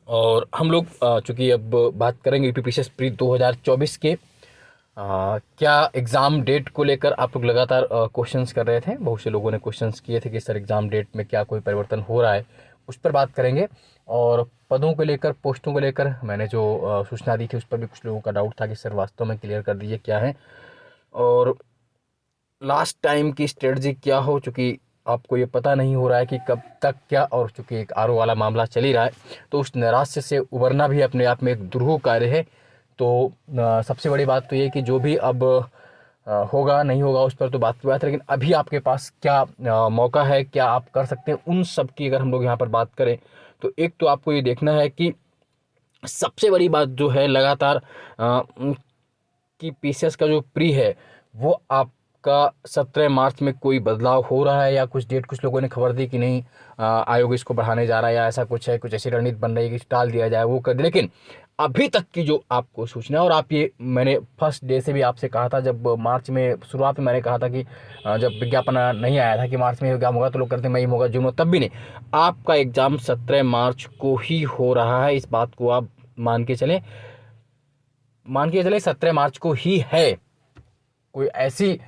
और हम लोग चूँकि अब बात करेंगे यूपीपीसीएस प्री 2024 के क्या एग्ज़ाम डेट को लेकर आप लोग लगातार क्वेश्चंस कर रहे थे। बहुत से लोगों ने क्वेश्चंस किए थे कि सर एग्ज़ाम डेट में क्या कोई परिवर्तन हो रहा है, उस पर बात करेंगे। और पदों को लेकर, पोस्टों को लेकर मैंने जो सूचना दी थी उस पर भी कुछ लोगों का डाउट था कि सर वास्तव में क्लियर कर दीजिए क्या है और लास्ट टाइम की स्ट्रेटजी क्या हो, चूँकि आपको ये पता नहीं हो रहा है कि कब तक क्या। और चूँकि एक आरओ वाला मामला चल ही रहा है तो उस नैराश्य से उबरना भी अपने आप में एक दुरूह कार्य है। तो सबसे बड़ी बात तो ये कि जो भी अब होगा नहीं होगा उस पर तो बात की बात है, लेकिन अभी आपके पास क्या मौका है, क्या आप कर सकते हैं, उन सब की अगर हम लोग यहाँ पर बात करें तो एक तो आपको ये देखना है कि सबसे बड़ी बात जो है लगातार कि पीसीएस का जो प्री है वो आपका 17 मार्च में कोई बदलाव हो रहा है या कुछ डेट कुछ लोगों ने खबर दी कि नहीं आयोग इसको बढ़ाने जा रहा है या ऐसा कुछ है, कुछ ऐसी रणनीति बन रही है कि टाल दिया जाए वो कर दे। लेकिन अभी तक की जो आपको सूचना, और आप ये मैंने फर्स्ट डे से भी आपसे कहा था, जब मार्च में शुरुआत में मैंने कहा था कि जब विज्ञापन नहीं आया था कि मार्च में एग्जाम होगा तो लोग करते मई में होगा, जून में, तब भी नहीं। आपका एग्जाम 17 मार्च को ही हो रहा है, इस बात को आप मान के चले 17 मार्च को ही है। कोई ऐसी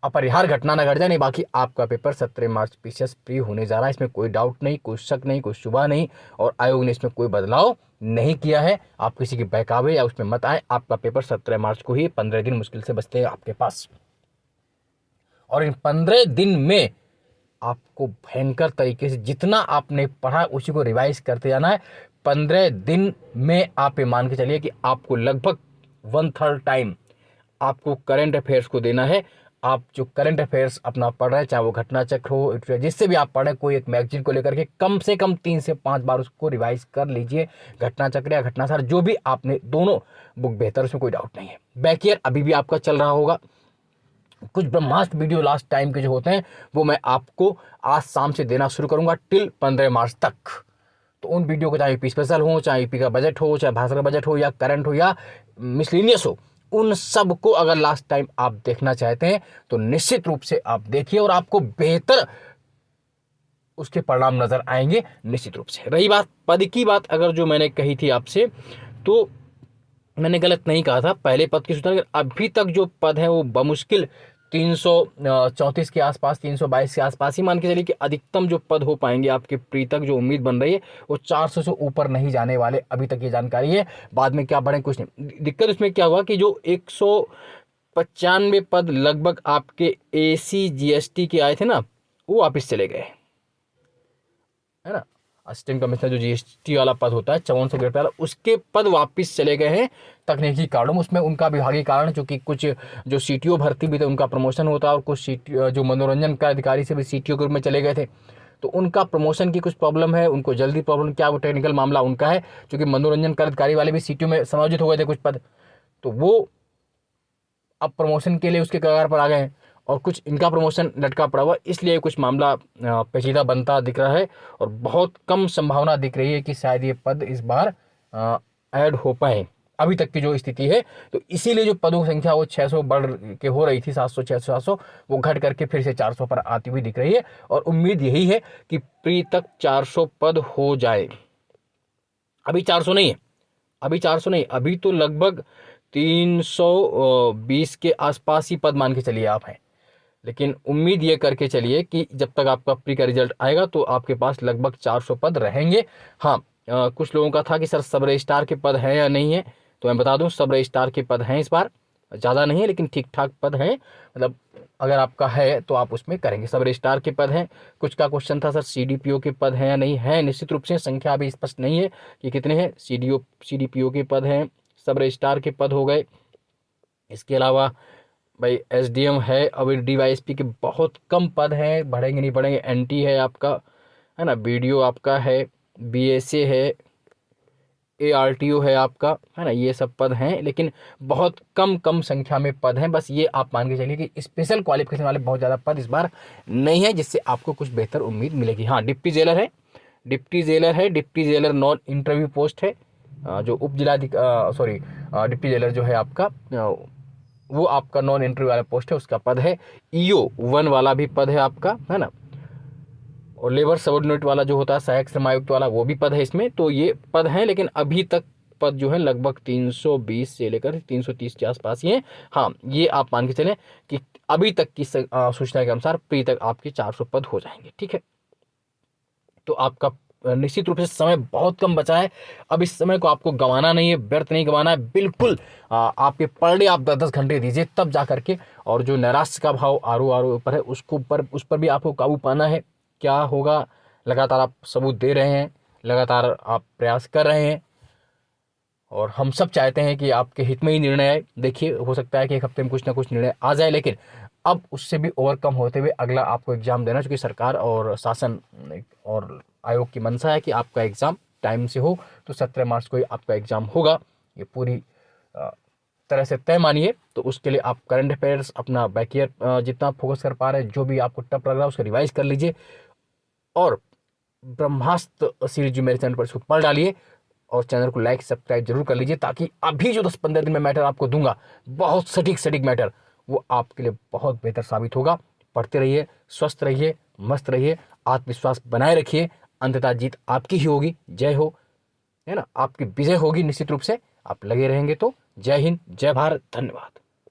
अपरिहार्य घटना ना घट जाए, नहीं बाकी आपका पेपर 17 मार्च पीसीएस प्री होने जा रहा है। इसमें कोई डाउट नहीं, कोई शक नहीं, कोई शुबा नहीं। और आयोग ने इसमें कोई बदलाव नहीं किया है। आप किसी के बहकावे या उसमें मत आए, आपका पेपर 17 मार्च को ही, 15 दिन मुश्किल से बचते हैं आपके पास। और इन 15 दिन में आपको भयंकर तरीके से जितना आपने पढ़ा उसी को रिवाइज करते जाना है। 15 दिन में आप ये मान के चलिए कि आपको लगभग 1/3 टाइम आपको करंट अफेयर्स को देना है। आप जो करंट अफेयर्स अपना पढ़ रहे हैं, चाहे वो घटना चक्र हो, जिससे भी आप पढ़े, कोई एक मैगजीन को लेकर के कम से कम 3 से 5 बार उसको रिवाइज कर लीजिए। घटना चक्र या घटनासार जो भी आपने, दोनों बुक बेहतर, उसमें कोई डाउट नहीं है। बैक ईयर अभी भी आपका चल रहा होगा। कुछ ब्रह्मास्त्र वीडियो लास्ट टाइम के जो होते हैं वो मैं आपको आज शाम से देना शुरू करूंगा टिल 15 मार्च तक। तो उन वीडियो को चाहे यूपी स्पेशल हो, चाहे यूपी का बजट हो, चाहे भाषा का बजट हो, या करंट हो, या मिसलिनियस हो, उन सब को अगर लास्ट टाइम आप देखना चाहते हैं तो निश्चित रूप से आप देखिए और आपको बेहतर उसके परिणाम नजर आएंगे निश्चित रूप से। रही बात पद की बात, अगर जो मैंने कही थी आपसे, तो मैंने गलत नहीं कहा था। पहले पद की सूचना, लेकिन अभी तक जो पद है वो बमुश्किल 334 के आसपास, 322 के आसपास ही मान के चलिए कि अधिकतम जो पद हो पाएंगे आपके प्री तक। जो उम्मीद बन रही है वो 400 से ऊपर नहीं जाने वाले, अभी तक ये जानकारी है। बाद में क्या बढ़े कुछ नहीं। दिक्कत उसमें क्या हुआ कि जो 195 पद लगभग आपके एसी जीएसटी के आए थे ना, वो वापिस चले गए, है ना। असिस्टेंट कमिश्नर जो जीएसटी वाला पद होता है 5400 ग्रेड वाला, उसके पद वापस चले गए हैं तकनीकी कारणों। उसमें उनका विभागीय कारण, क्योंकि कुछ जो सीटीओ भर्ती भी थे उनका प्रमोशन होता है, और कुछ जो मनोरंजन का अधिकारी से भी सीटीओ ग्रुप में चले गए थे, तो उनका प्रमोशन की कुछ प्रॉब्लम है। उनको जल्दी प्रॉब्लम क्या, वो टेक्निकल मामला उनका है, क्योंकि मनोरंजन का अधिकारी वाले भी सीटीओ में समायोजित हो गए थे कुछ पद, तो वो अब प्रमोशन के लिए उसके कगार पर आ गए हैं। और कुछ इनका प्रमोशन लटका पड़ा हुआ, इसलिए कुछ मामला पेचीदा बनता दिख रहा है। और बहुत कम संभावना दिख रही है कि शायद ये पद इस बार ऐड हो पाए, अभी तक की जो स्थिति है। तो इसीलिए जो पदों की संख्या वो 600 बढ़ के हो रही थी, 700, 600, 700, वो घट करके फिर से 400 पर आती हुई दिख रही है। और उम्मीद यही है कि प्री तक 400 पद हो जाए। अभी 400 नहीं है, अभी 400 नहीं, अभी तो लगभग 320 के आसपास ही पद मान के चलिए आप हैं। लेकिन उम्मीद ये करके चलिए कि जब तक आपका प्री का रिजल्ट आएगा तो आपके पास लगभग 400 पद रहेंगे। हाँ, कुछ लोगों का था कि सर सब रजिस्ट्रार के पद हैं या नहीं है, तो मैं बता दूं सब रजिस्ट्रार के पद हैं। इस बार ज़्यादा नहीं है लेकिन ठीक ठाक पद हैं, मतलब अगर आपका है तो आप उसमें करेंगे। सब रजिस्ट्रार के पद हैं। कुछ का क्वेश्चन था सर सीडीपीओ के पद हैं या नहीं है, निश्चित रूप से संख्या अभी स्पष्ट नहीं है कि कितने हैं। सीडीपीओ के पद हैं, सब रजिस्ट्रार के पद हो गए। इसके अलावा भाई एसडीएम है, अभी डीवाईएसपी के बहुत कम पद हैं, बढ़ेंगे नहीं बढ़ेंगे। एनटी है आपका, है ना, बीडीओ आपका है, बीएसए है, एआरटीओ है आपका, है ना, ये सब पद हैं। लेकिन बहुत कम कम संख्या में पद हैं, बस ये आप मान के चलिए कि स्पेशल क्वालिफिकेशन वाले बहुत ज़्यादा पद इस बार नहीं है, जिससे आपको कुछ बेहतर उम्मीद मिलेगी। हाँ, डिप्टी जेलर है, डिप्टी जेलर है, deputy jailer non interview post है। जो उप जिला सॉरी, डिप्टी जेलर जो है आपका, वो आपका नॉन इंटरव्यू वाला पोस्ट है, उसका पद है। ईओ 1 वाला भी पद है आपका, है ना। और लेबर सबऑर्डिनेट वाला जो होता है, सहायक श्रम आयुक्त वाला, वो भी पद है इसमें। तो ये पद हैं, लेकिन अभी तक पद जो है लगभग 320 से लेकर 330 के आसपास ही हैं। हाँ, ये आप मान के चलें कि अभी तक की सूचना के अनुसार प्री तक आपके 400 पद हो जाएंगे। ठीक है, तो आपका निश्चित रूप से समय बहुत कम बचा है। अब इस समय को आपको गंवाना नहीं है, व्यर्थ नहीं गंवाना है बिल्कुल। आपके पर डे आप 10-10 घंटे दीजिए, तब जा करके। और जो नैराश्य का भाव आर ओ ऊपर है, उसको उस पर भी आपको काबू पाना है। क्या होगा, लगातार आप सबूत दे रहे हैं, लगातार आप प्रयास कर रहे हैं, और हम सब चाहते हैं कि आपके हित में ही निर्णय आए। देखिए, हो सकता है कि एक हफ्ते में कुछ ना कुछ निर्णय आ जाए, लेकिन अब उससे भी ओवरकम होते हुए अगला आपको एग्जाम देना, चूंकि सरकार और शासन और आयोग की मंशा है कि आपका एग्जाम टाइम से हो। तो 17 मार्च को ही आपका एग्जाम होगा, ये पूरी तरह से तय मानिए। तो उसके लिए आप करंट अफेयर्स अपना बैकईयर जितना फोकस कर पा रहे हैं, जो भी आपको टफ लग रहा है उसको रिवाइज कर लीजिए, और ब्रह्मास्त्र सीरीज जो मेरे चैनल पर उसको पढ़ डालिए, और चैनल को लाइक सब्सक्राइब जरूर कर लीजिए, ताकि अभी जो 10-15 दिन में मैटर आपको दूंगा, बहुत सटीक सटीक मैटर, वो आपके लिए बहुत बेहतर साबित होगा। पढ़ते रहिए, स्वस्थ रहिए, मस्त रहिए, आत्मविश्वास बनाए रखिए। अंततः जीत आपकी ही होगी। जय हो, है ना, आपकी विजय होगी निश्चित रूप से। आप लगे रहेंगे तो। जय हिंद, जय भारत, धन्यवाद।